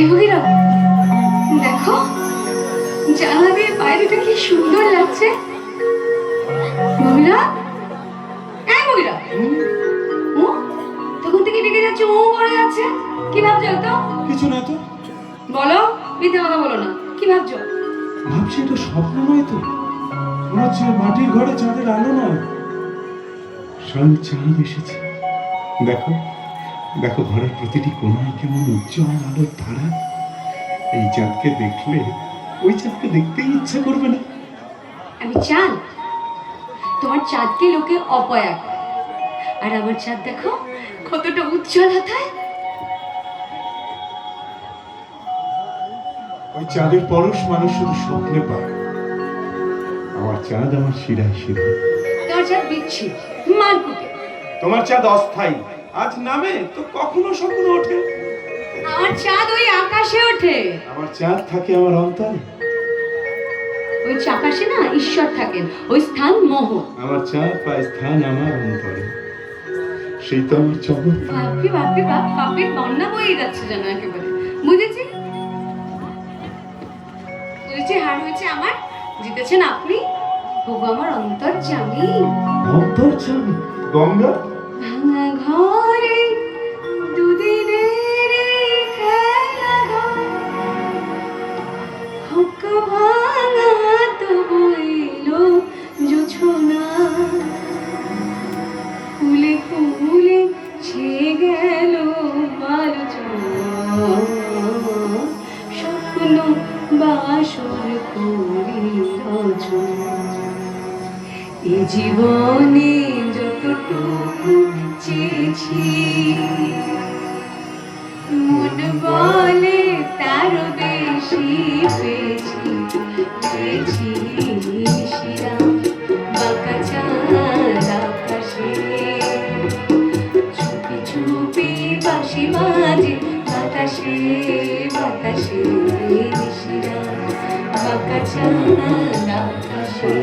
ভগীরা, দেখো জানলা দিয়ে বাইরেটা কি সুন্দর লাগছে। ভগীরা, এই ভগীরা, ও তখন থেকে ডেকে যাচ্ছে, ও করে যাচ্ছে, কি ভাবছো? তো কিছু না তো। বলো, মিথ্যে কথা বলো না, কি ভাবছো? ভাবছি এটা স্বপ্ন নয় তো, মনে হচ্ছে মাটির ঘরে চাঁদের আলো নয়, স্বয়ং চাঁদ এসেছে। দেখো দেখো, ঘরের প্রতিটি কোণায় কেমন উজ্জ্বল আলোর ধারা। এই চাঁদকে দেখলে ওই চাঁদকে দেখতেই ইচ্ছা করবে না। আমি চাঁদ, তোমার চাঁদকে লোকে অপয়া করে, আর আমার চাঁদ দেখো কতটা উজ্জ্বল হতায়। ওই চাঁদের পরশ মানুষ শুধু স্বপ্নে পায়। আমার চাঁদ আমার শিরায় শিরায়। তোমার চাঁদ বিচ্ছিন্ন, মারকুটে। তোমার চাঁদ অস্থায়ী, আজ নামে তো কখনো স্বপ্ন ওঠে। আমার চাঁদ ওই আকাশে ওঠে। আমার চাঁদ থাকে আমার অন্তরে। ওই আকাশে না ঈশ্বর থাকেন, ওই স্থান মোহ। আমার চাঁদ পায় স্থান আমার অন্তরে, সেই তো আমার জগৎ। বাপরে বাপরে বাপ, পাপের বন্যা বয়ে যাচ্ছে যেন একেবারে। বুঝেছি বুঝেছি, হার হয়েছে আমার, জিতেছেন আপনি। ওগো আমার অন্তর্যামী। অন্তর্যামী গঙ্গা। ভাঙা ঘরে দুদিনের খেলা ঘর, হোক ভাঙা তো বইল জোছনা, ফুলে ফুলে ছে গেল আলোচনা, স্বপ্ন বাসর করি রচনা। এ জীবনে যতটুকু চেয়েছি, মন বলে তার বেশি পেয়েছি। পেয়েছি শিরাম বাঁকা চাঁদ আকাশে, চুপি চুপি বাঁশি বাজে বাতাসে বাতাসে, শিরাম বাঁকা চাঁদ আকাশে।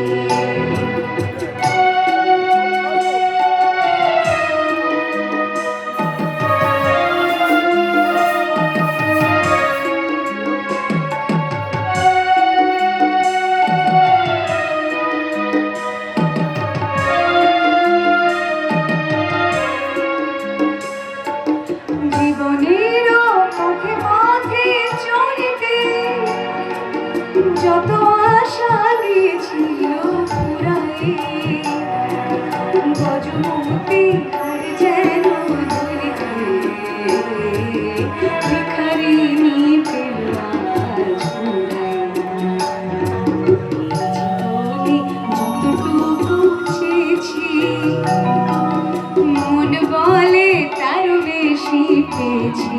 জীবনের পথে পথে চলিতে যত আশা গিয়েছিল পুরাই, গজমতি আর যেন ধরিতে ভিখারিনী পেল আজ পুরাই। জীবনে যতটুকু চেয়েছি, মন বলে তার বেশি পেয়েছি।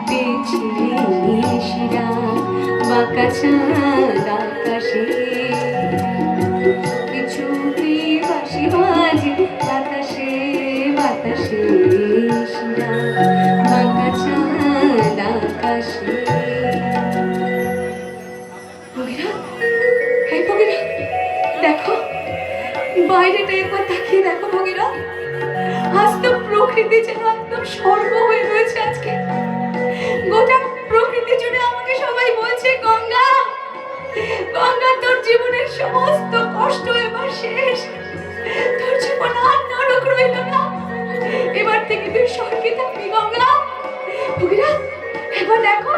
পেয়েছি শিরা বাঁকা চাঁদ আকাশে, কিছু বাঁশি বাজে বাতাসে বাতাসে, শিরা বাঁকা চাঁদ আকাশে। ভগীরা, হে ভগীরা, দেখো বাইরেটা একবার তাকিয়ে দেখো ভগীরা, আজ তো প্রকৃতি যেন একদম স্বর্গ হয়ে রয়েছে আজকে। গোটা প্রকৃতি জুড়ে আমাকে সবাই বলছে, গঙ্গা গঙ্গা, তোর জীবনের সমস্ত কষ্ট এবার শেষ, তোর জীবন আর নরক রইল না, এবার থেকে তুই স্বর্গে থাকবি গঙ্গা। ভগীরা, এবার দেখো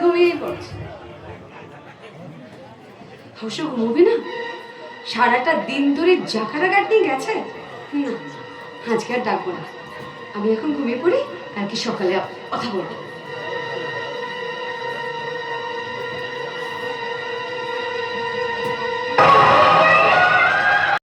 ঘুমিয়ে পড়ছে। অবশ্য ঘুমোবে না, সারাটা দিন ধরে জাকারাগাটি গেছে। না, আজকে আর ডাকবো না, আমি এখন ঘুমিয়ে পড়ি, কালকে সকালে কথা বলবো।